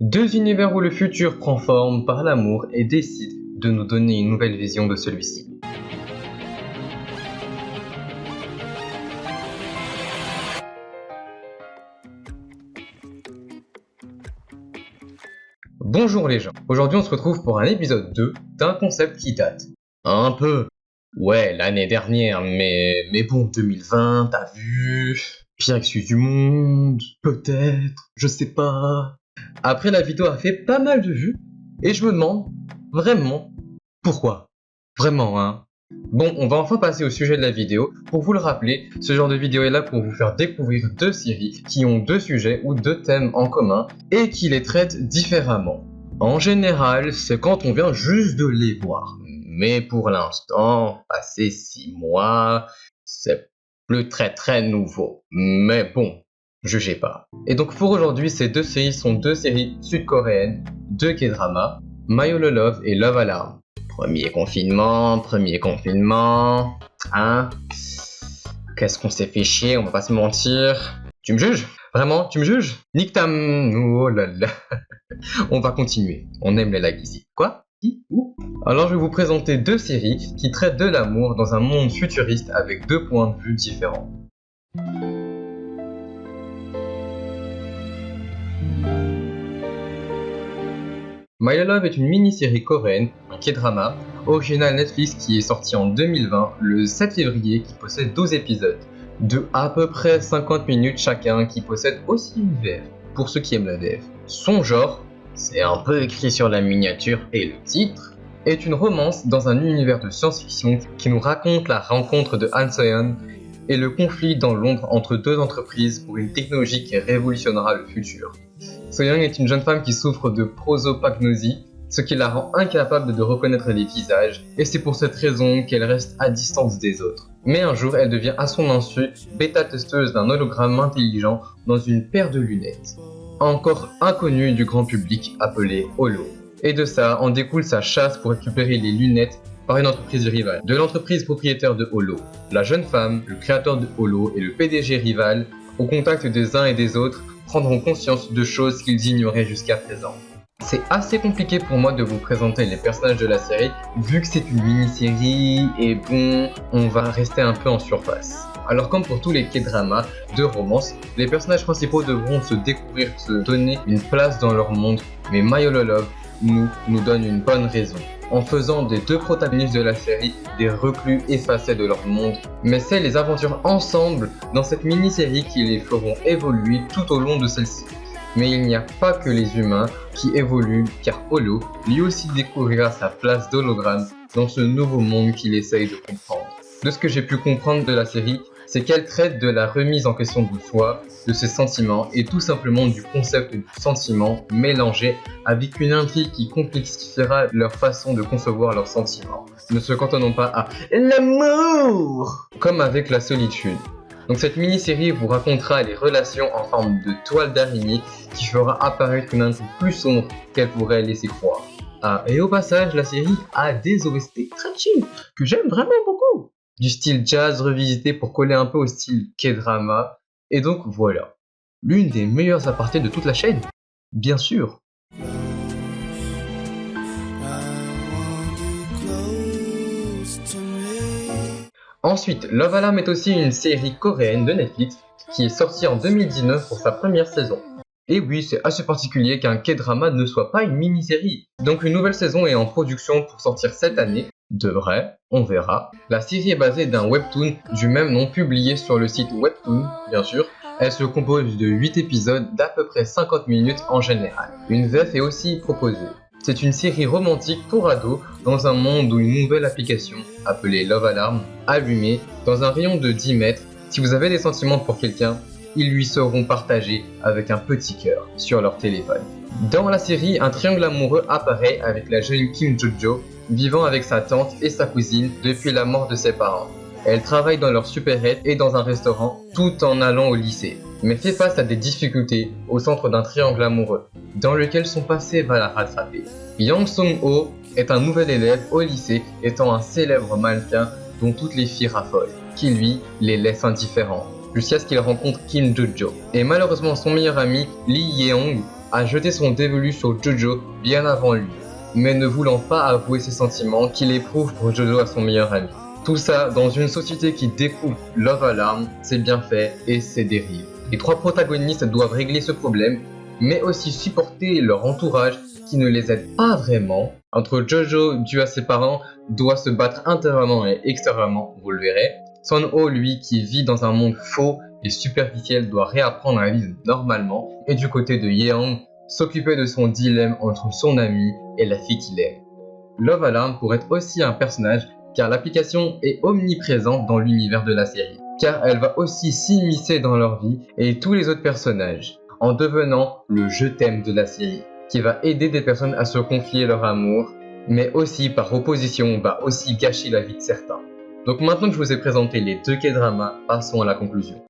Deux univers où le futur prend forme par l'amour et décide de nous donner une nouvelle vision de celui-ci. Bonjour les gens, aujourd'hui on se retrouve pour un épisode 2 d'un concept qui date un peu. Ouais, l'année dernière, mais bon, 2020, t'as vu, pire excuse du monde, peut-être, je sais pas. Après, la vidéo a fait pas mal de vues, et je me demande, vraiment, pourquoi? Vraiment, hein. Bon, on va enfin passer au sujet de la vidéo. Pour vous le rappeler, ce genre de vidéo est là pour vous faire découvrir deux séries qui ont deux sujets ou deux thèmes en commun et qui les traitent différemment. En général, c'est quand on vient juste de les voir. Mais pour l'instant, passé 6 mois, c'est plus très nouveau. Mais bon, jugez pas. Et donc pour aujourd'hui, ces deux séries sont deux séries sud-coréennes, deux K-dramas, My Holo Love et Love Alarm. Premier confinement, hein? Qu'est-ce qu'on s'est fait chier, on va pas se mentir. Tu me juges? Vraiment, tu me juges? Nique ta... Oh là là. On va continuer, on aime les likes ici. Quoi? Qui? Où? Alors je vais vous présenter deux séries qui traitent de l'amour dans un monde futuriste avec deux points de vue différents. My Love est une mini-série coréenne, un K-drama, original Netflix qui est sorti en 2020, le 7 février, qui possède 12 épisodes, de à peu près 50 minutes chacun, qui possède aussi une VF, pour ceux qui aiment la VF. Son genre, c'est un peu écrit sur la miniature et le titre, est une romance dans un univers de science-fiction qui nous raconte la rencontre de Han So-yeon et le conflit dans Londres entre deux entreprises pour une technologie qui révolutionnera le futur. So-yeon est une jeune femme qui souffre de prosopagnosie, ce qui la rend incapable de reconnaître les visages, et c'est pour cette raison qu'elle reste à distance des autres. Mais un jour, elle devient à son insu bêta-testeuse d'un hologramme intelligent dans une paire de lunettes, encore inconnue du grand public, appelée Holo. Et de ça, en découle sa chasse pour récupérer les lunettes par une entreprise rivale. De l'entreprise propriétaire de Holo, la jeune femme, le créateur de Holo et le PDG rival, au contact des uns et des autres, prendront conscience de choses qu'ils ignoraient jusqu'à présent. C'est assez compliqué pour moi de vous présenter les personnages de la série, vu que c'est une mini-série, et bon, on va rester un peu en surface. Alors comme pour tous les K-dramas de romance, les personnages principaux devront se découvrir, se donner une place dans leur monde, mais My Holo Love nous donne une bonne raison, en faisant des deux protagonistes de la série des reclus effacés de leur monde, mais c'est les aventures ensemble dans cette mini-série qui les feront évoluer tout au long de celle-ci. Mais il n'y a pas que les humains qui évoluent, car Holo lui aussi découvrira sa place d'hologramme dans ce nouveau monde qu'il essaye de comprendre. De ce que j'ai pu comprendre de la série, c'est qu'elle traite de la remise en question de soi, de ses sentiments et tout simplement du concept du sentiment mélangé avec une intrigue qui complexifiera leur façon de concevoir leurs sentiments, ne se cantonnant pas à l'amour comme avec la solitude. Donc cette mini-série vous racontera les relations en forme de toile d'araignée qui fera apparaître une intrigue plus sombre qu'elle pourrait laisser croire. Ah, et au passage, la série a des OST très chill que j'aime vraiment beaucoup. Du style jazz revisité pour coller un peu au style K-drama. Et donc voilà, l'une des meilleures apartés de toute la chaîne, bien sûr. Ensuite, Love Alarm est aussi une série coréenne de Netflix qui est sortie en 2019 pour sa première saison. Et oui, c'est assez particulier qu'un K-drama ne soit pas une mini-série. Donc une nouvelle saison est en production pour sortir cette année. Devrait, on verra. La série est basée d'un webtoon du même nom publié sur le site Webtoon, bien sûr. Elle se compose de 8 épisodes d'à peu près 50 minutes en général. Une VF est aussi proposée. C'est une série romantique pour ados dans un monde où une nouvelle application, appelée Love Alarm, allumée dans un rayon de 10 mètres. Si vous avez des sentiments pour quelqu'un, ils lui seront partagés avec un petit cœur sur leur téléphone. Dans la série, un triangle amoureux apparaît avec la jeune Kim Jo-jo, vivant avec sa tante et sa cousine depuis la mort de ses parents. Elle travaille dans leur supérette et dans un restaurant tout en allant au lycée, mais fait face à des difficultés au centre d'un triangle amoureux, dans lequel son passé va la rattraper. Yang Song-ho est un nouvel élève au lycée, étant un célèbre mannequin dont toutes les filles raffolent, qui lui les laisse indifférents, jusqu'à ce qu'il rencontre Kim Jo-jo. Et malheureusement son meilleur ami, Lee Yeong, a jeté son dévolu sur Jojo bien avant lui, mais ne voulant pas avouer ses sentiments qu'il éprouve pour Jojo à son meilleur ami. Tout ça dans une société qui découvre Love Alarm, ses bienfaits et ses dérives. Les trois protagonistes doivent régler ce problème, mais aussi supporter leur entourage qui ne les aide pas vraiment. Entre Jojo, dû à ses parents, doit se battre intérieurement et extérieurement, vous le verrez. Son-ho, lui, qui vit dans un monde faux et superficiel, doit réapprendre à vivre normalement. Et du côté de Yeong, s'occuper de son dilemme entre son ami et la fille qu'il aime. Love Alarm pourrait être aussi un personnage car l'application est omniprésente dans l'univers de la série, car elle va aussi s'immiscer dans leur vie et tous les autres personnages, en devenant le je t'aime de la série, qui va aider des personnes à se confier leur amour, mais aussi par opposition va aussi gâcher la vie de certains. Donc maintenant que je vous ai présenté les deux K-dramas, passons à la conclusion.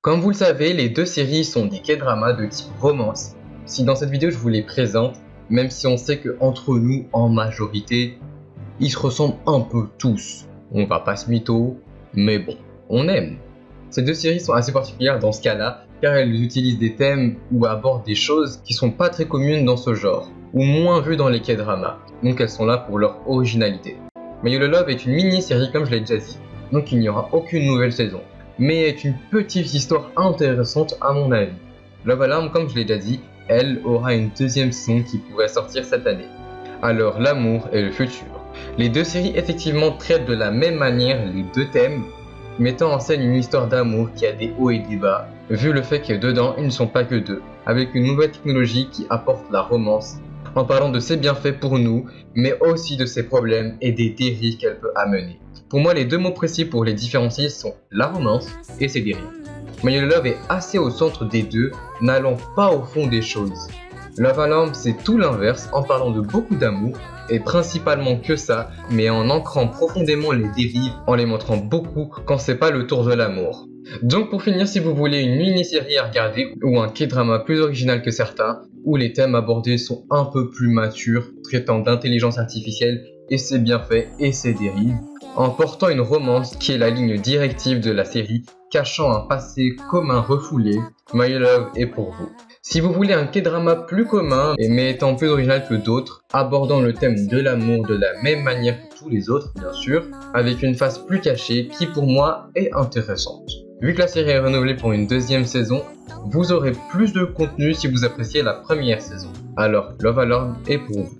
Comme vous le savez, les deux séries sont des K-dramas de type romance. Si dans cette vidéo je vous les présente, même si on sait que entre nous, en majorité, ils se ressemblent un peu tous. On va pas se mytho, mais bon, on aime. Ces deux séries sont assez particulières dans ce cas-là, car elles utilisent des thèmes ou abordent des choses qui sont pas très communes dans ce genre, ou moins vues dans les K-dramas, donc elles sont là pour leur originalité. My Holo Love est une mini-série comme je l'ai déjà dit, donc il n'y aura aucune nouvelle saison, mais est une petite histoire intéressante à mon avis. Love Alarm, comme je l'ai déjà dit, elle aura une deuxième saison qui pourrait sortir cette année. Alors l'amour et le futur. Les deux séries effectivement traitent de la même manière les deux thèmes, mettant en scène une histoire d'amour qui a des hauts et des bas, vu le fait que dedans ils ne sont pas que deux, avec une nouvelle technologie qui apporte la romance, en parlant de ses bienfaits pour nous, mais aussi de ses problèmes et des dérives qu'elle peut amener. Pour moi, les deux mots précis pour les différencier sont la romance et ses dérives. My Holo Love est assez au centre des deux, n'allant pas au fond des choses. Love Alarm, c'est tout l'inverse, en parlant de beaucoup d'amour, et principalement que ça, mais en ancrant profondément les dérives, en les montrant beaucoup quand c'est pas le tour de l'amour. Donc pour finir, si vous voulez une mini-série à regarder, ou un K-drama plus original que certains, où les thèmes abordés sont un peu plus matures, traitant d'intelligence artificielle, et ses bienfaits et ses dérives, en portant une romance qui est la ligne directive de la série, cachant un passé commun refoulé, My Holo Love est pour vous. Si vous voulez un K-drama plus commun, mais étant plus original que d'autres, abordant le thème de l'amour de la même manière que tous les autres, bien sûr, avec une face plus cachée qui pour moi est intéressante. Vu que la série est renouvelée pour une deuxième saison, vous aurez plus de contenu si vous appréciez la première saison. Alors, Love Alarm est pour vous.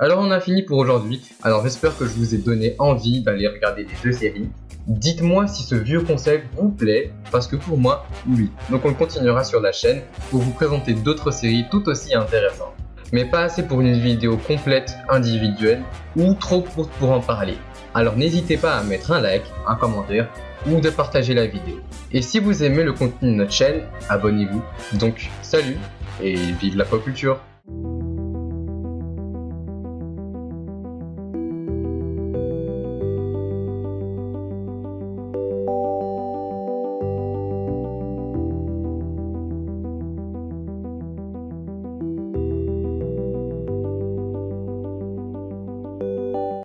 Alors on a fini pour aujourd'hui, alors j'espère que je vous ai donné envie d'aller regarder les deux séries. Dites-moi si ce vieux concept vous plaît, parce que pour moi, oui. Donc on continuera sur la chaîne pour vous présenter d'autres séries tout aussi intéressantes. Mais pas assez pour une vidéo complète, individuelle, ou trop courte pour en parler. Alors n'hésitez pas à mettre un like, un commentaire, ou de partager la vidéo. Et si vous aimez le contenu de notre chaîne, abonnez-vous. Donc salut, et vive la pop culture!